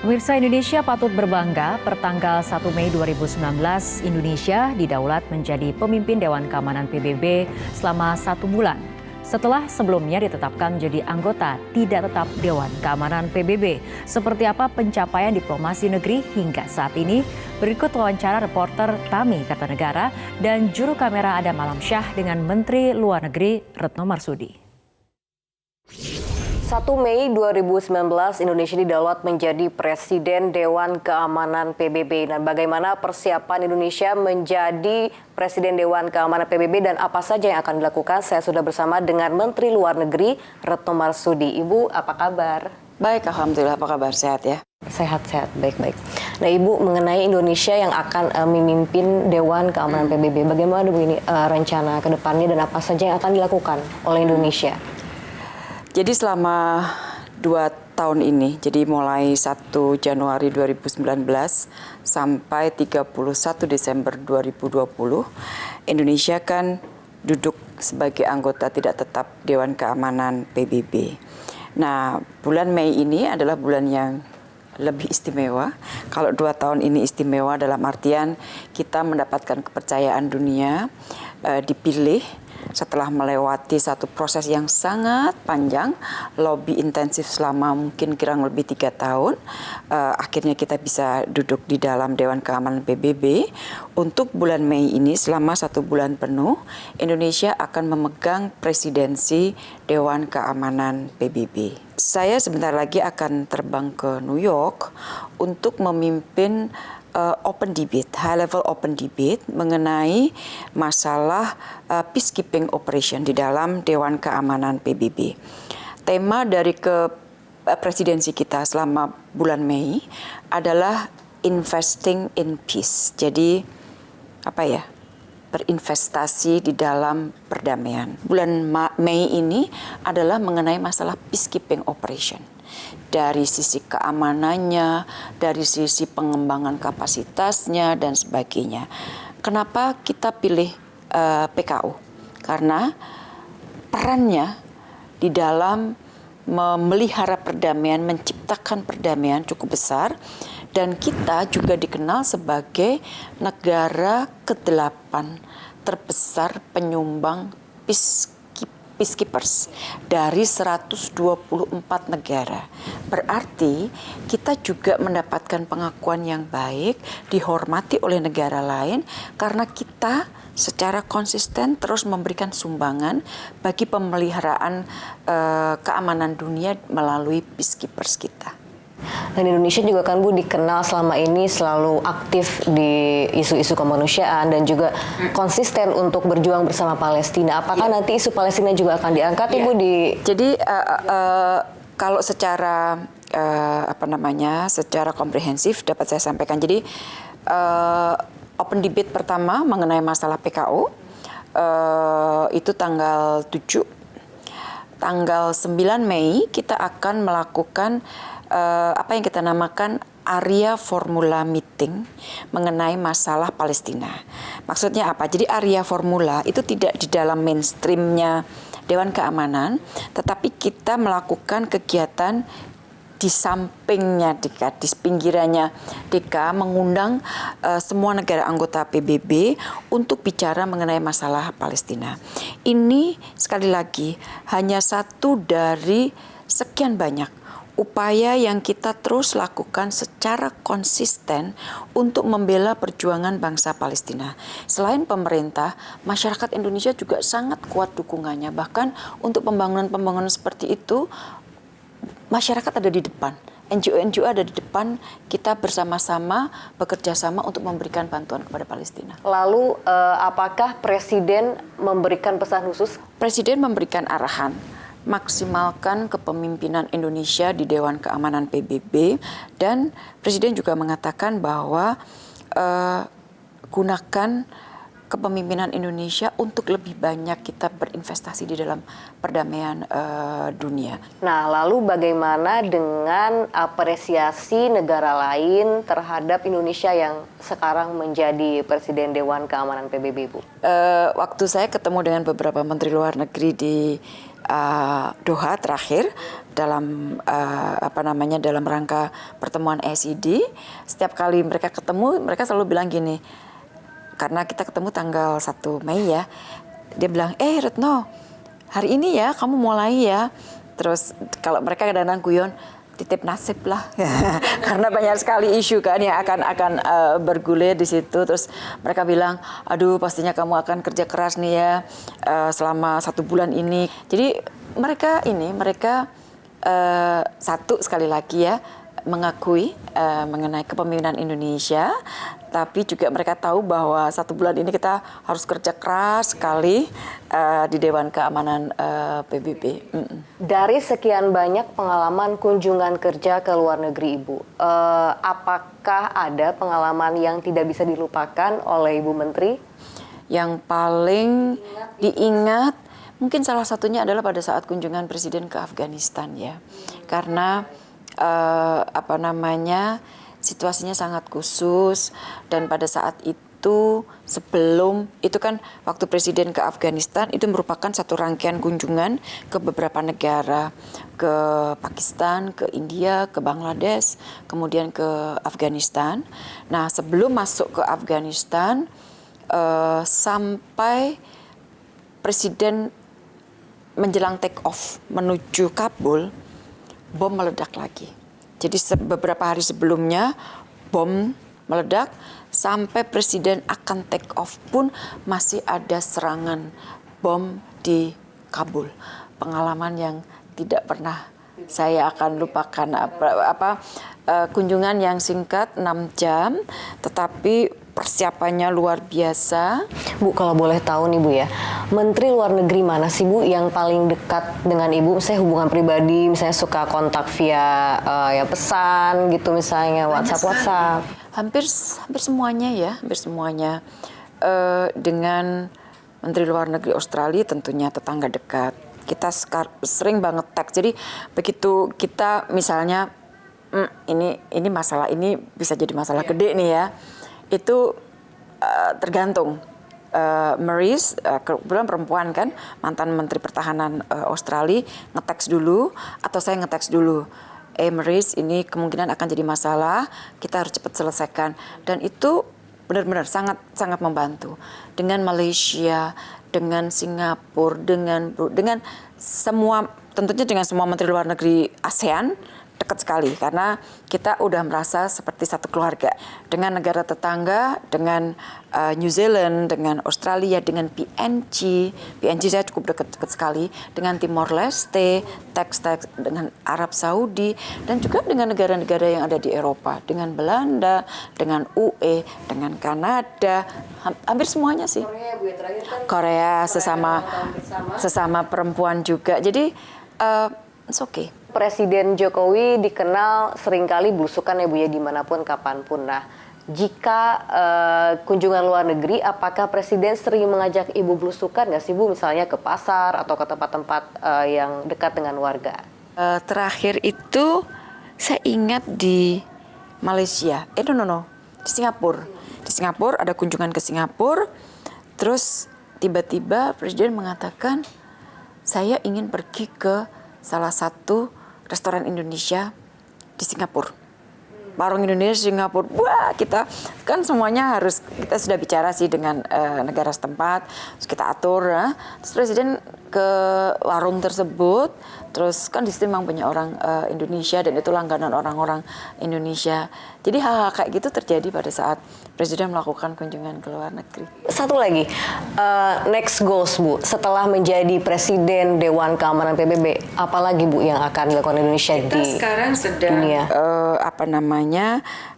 Pemirsa, Indonesia patut berbangga, pertanggal 1 Mei 2019, Indonesia didaulat menjadi pemimpin Dewan Keamanan PBB selama 1 bulan. Setelah sebelumnya ditetapkan menjadi anggota tidak tetap Dewan Keamanan PBB. Seperti apa pencapaian diplomasi negeri hingga saat ini? Berikut wawancara reporter Tami Kartanegara dan juru kamera Adam Alamsyah dengan Menteri Luar Negeri Retno Marsudi. 1 Mei 2019 Indonesia didaulat menjadi Presiden Dewan Keamanan PBB. Dan bagaimana persiapan Indonesia menjadi Presiden Dewan Keamanan PBB dan apa saja yang akan dilakukan? Saya sudah bersama dengan Menteri Luar Negeri Retno Marsudi. Ibu, apa kabar? Baik, alhamdulillah. Apa kabar? Sehat ya? Sehat-sehat, baik-baik. Nah, Ibu, mengenai Indonesia yang akan memimpin Dewan Keamanan PBB, bagaimana begini rencana ke depannya dan apa saja yang akan dilakukan oleh Indonesia? Jadi selama 2 tahun ini, jadi mulai 1 Januari 2019 sampai 31 Desember 2020, Indonesia kan duduk sebagai anggota tidak tetap Dewan Keamanan PBB. Nah, bulan Mei ini adalah bulan yang lebih istimewa. Kalau 2 tahun ini istimewa dalam artian kita mendapatkan kepercayaan dunia, dipilih setelah melewati satu proses yang sangat panjang, lobby intensif selama mungkin kurang lebih 3 tahun, akhirnya kita bisa duduk di dalam Dewan Keamanan PBB. Untuk bulan Mei ini selama 1 bulan penuh, Indonesia akan memegang presidensi Dewan Keamanan PBB. Saya sebentar lagi akan terbang ke New York untuk memimpin open debate, high level open debate mengenai masalah peacekeeping operation di dalam Dewan Keamanan PBB. Tema dari presidensi kita selama bulan Mei adalah investing in peace. Jadi berinvestasi di dalam perdamaian. Bulan Mei ini adalah mengenai masalah peacekeeping operation. Dari sisi keamanannya, dari sisi pengembangan kapasitasnya, dan sebagainya. Kenapa kita pilih PKO? Karena perannya di dalam memelihara perdamaian, menciptakan perdamaian cukup besar, dan kita juga dikenal sebagai negara ke-8 terbesar penyumbang peacekeepers dari 124 negara. Berarti kita juga mendapatkan pengakuan yang baik, dihormati oleh negara lain karena kita secara konsisten terus memberikan sumbangan bagi pemeliharaan keamanan dunia melalui peacekeepers kita. Dan Indonesia juga kan Bu dikenal selama ini selalu aktif di isu-isu kemanusiaan dan juga konsisten untuk berjuang bersama Palestina. Apakah nanti isu Palestina juga akan diangkat Ibu di? Jadi kalau secara secara komprehensif dapat saya sampaikan. Jadi open debate pertama mengenai masalah PKO itu tanggal 7. Tanggal 9 Mei kita akan melakukan apa yang kita namakan area formula meeting mengenai masalah Palestina. Maksudnya apa? Jadi area formula itu tidak di dalam mainstreamnya Dewan Keamanan, tetapi kita melakukan kegiatan di sampingnya DK, di pinggirannya DK, mengundang semua negara anggota PBB untuk bicara mengenai masalah Palestina. Ini sekali lagi hanya satu dari sekian banyak upaya yang kita terus lakukan secara konsisten untuk membela perjuangan bangsa Palestina. Selain pemerintah, masyarakat Indonesia juga sangat kuat dukungannya. Bahkan untuk pembangunan-pembangunan seperti itu, masyarakat ada di depan. NGO-NGO ada di depan, kita bersama-sama bekerja sama untuk memberikan bantuan kepada Palestina. Lalu apakah Presiden memberikan pesan khusus? Presiden memberikan arahan. Maksimalkan kepemimpinan Indonesia di Dewan Keamanan PBB, dan Presiden juga mengatakan bahwa gunakan kepemimpinan Indonesia untuk lebih banyak kita berinvestasi di dalam perdamaian dunia. Nah, lalu bagaimana dengan apresiasi negara lain terhadap Indonesia yang sekarang menjadi Presiden Dewan Keamanan PBB, Bu? Waktu saya ketemu dengan beberapa menteri luar negeri di Doha terakhir dalam dalam rangka pertemuan SED, setiap kali mereka ketemu, mereka selalu bilang gini, karena kita ketemu tanggal 1 Mei ya, dia bilang, Retno, hari ini ya kamu mulai ya. Terus kalau mereka kadang-kadang guyon, titip nasib lah, karena banyak sekali isu kan yang akan bergulir di situ. Terus mereka bilang, aduh pastinya kamu akan kerja keras nih ya selama 1 bulan ini. Jadi mereka satu sekali lagi ya mengakui mengenai kepemimpinan Indonesia, tapi juga mereka tahu bahwa 1 bulan ini kita harus kerja keras sekali di Dewan Keamanan PBB. Dari sekian banyak pengalaman kunjungan kerja ke luar negeri Ibu, apakah ada pengalaman yang tidak bisa dilupakan oleh Ibu Menteri? Yang paling diingat mungkin salah satunya adalah pada saat kunjungan Presiden ke Afghanistan ya, karena situasinya sangat khusus, dan pada saat itu sebelum itu kan waktu Presiden ke Afghanistan itu merupakan satu rangkaian kunjungan ke beberapa negara, ke Pakistan, ke India, ke Bangladesh, kemudian ke Afghanistan. Nah, sebelum masuk ke Afghanistan sampai Presiden menjelang take off menuju Kabul, bom meledak lagi. Jadi beberapa hari sebelumnya bom meledak, sampai Presiden akan take off pun masih ada serangan bom di Kabul. Pengalaman yang tidak pernah saya akan lupakan. Kunjungan yang singkat 6 jam, tetapi persiapannya luar biasa. Bu, kalau boleh tahu nih Bu ya, Menteri Luar Negeri mana sih Bu yang paling dekat dengan Ibu? Misalnya hubungan pribadi, misalnya suka kontak via pesan gitu, misalnya WhatsApp. Hampir semuanya ya, hampir semuanya. Dengan Menteri Luar Negeri Australia tentunya tetangga dekat. Kita sering banget teks. Jadi begitu kita misalnya ini masalah ini bisa jadi masalah gede nih ya. Itu tergantung. Maurice, kebetulan perempuan kan, mantan Menteri Pertahanan Australia, ngeteks dulu atau saya ngeteks dulu. Maurice, ini kemungkinan akan jadi masalah, kita harus cepat selesaikan. Dan itu benar-benar sangat membantu. Dengan Malaysia, dengan Singapura, dengan semua, tentunya dengan semua Menteri Luar Negeri ASEAN, dekat sekali karena kita udah merasa seperti satu keluarga. Dengan negara tetangga, dengan New Zealand, dengan Australia, dengan PNG saya cukup dekat sekali, dengan Timor Leste, teks dengan Arab Saudi, dan juga dengan negara-negara yang ada di Eropa, dengan Belanda, dengan UE, dengan Kanada, hampir semuanya sih. Korea sesama perempuan juga. Jadi it's okay. Presiden Jokowi dikenal seringkali belusukan ya Bu ya, dimanapun kapanpun. Nah, jika kunjungan luar negeri, apakah Presiden sering mengajak Ibu belusukan nggak sih Bu, misalnya ke pasar atau ke tempat-tempat yang dekat dengan warga? Terakhir itu saya ingat di Malaysia, di Singapura. Di Singapura ada kunjungan ke Singapura, terus tiba-tiba Presiden mengatakan saya ingin pergi ke salah satu restoran Indonesia di Singapura. Warung Indonesia di Singapura. Wah, kita kan semuanya kita sudah bicara sih dengan negara setempat, terus kita atur. Terus Presiden ke warung tersebut, terus kan di situ memang banyak orang Indonesia dan itu langganan orang-orang Indonesia. Jadi hal-hal kayak gitu terjadi pada saat Presiden melakukan kunjungan ke luar negeri. Satu lagi, next goals Bu, setelah menjadi Presiden Dewan Keamanan PBB, apalagi Bu yang akan dilakukan Indonesia kita di sekarang sedang dunia?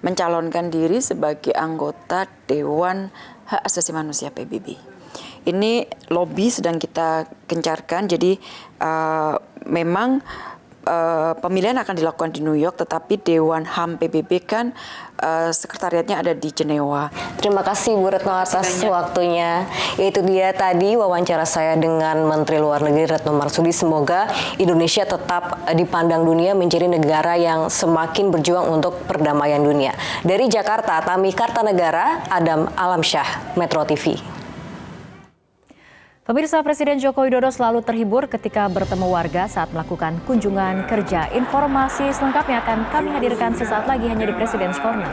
Mencalonkan diri sebagai anggota Dewan Hak Asasi Manusia PBB. Ini lobby sedang kita gencarkan, jadi memang pemilihan akan dilakukan di New York, tetapi Dewan HAM PBB kan sekretariatnya ada di Jenewa. Terima kasih Bu Retno atas waktunya. Itu dia tadi wawancara saya dengan Menteri Luar Negeri Retno Marsudi. Semoga Indonesia tetap dipandang dunia menjadi negara yang semakin berjuang untuk perdamaian dunia. Dari Jakarta, Tami Kartanegara, Adam Alamsyah, Metro TV. Pemirsa, Presiden Joko Widodo selalu terhibur ketika bertemu warga saat melakukan kunjungan kerja. Informasi selengkapnya akan kami hadirkan sesaat lagi hanya di President's Corner.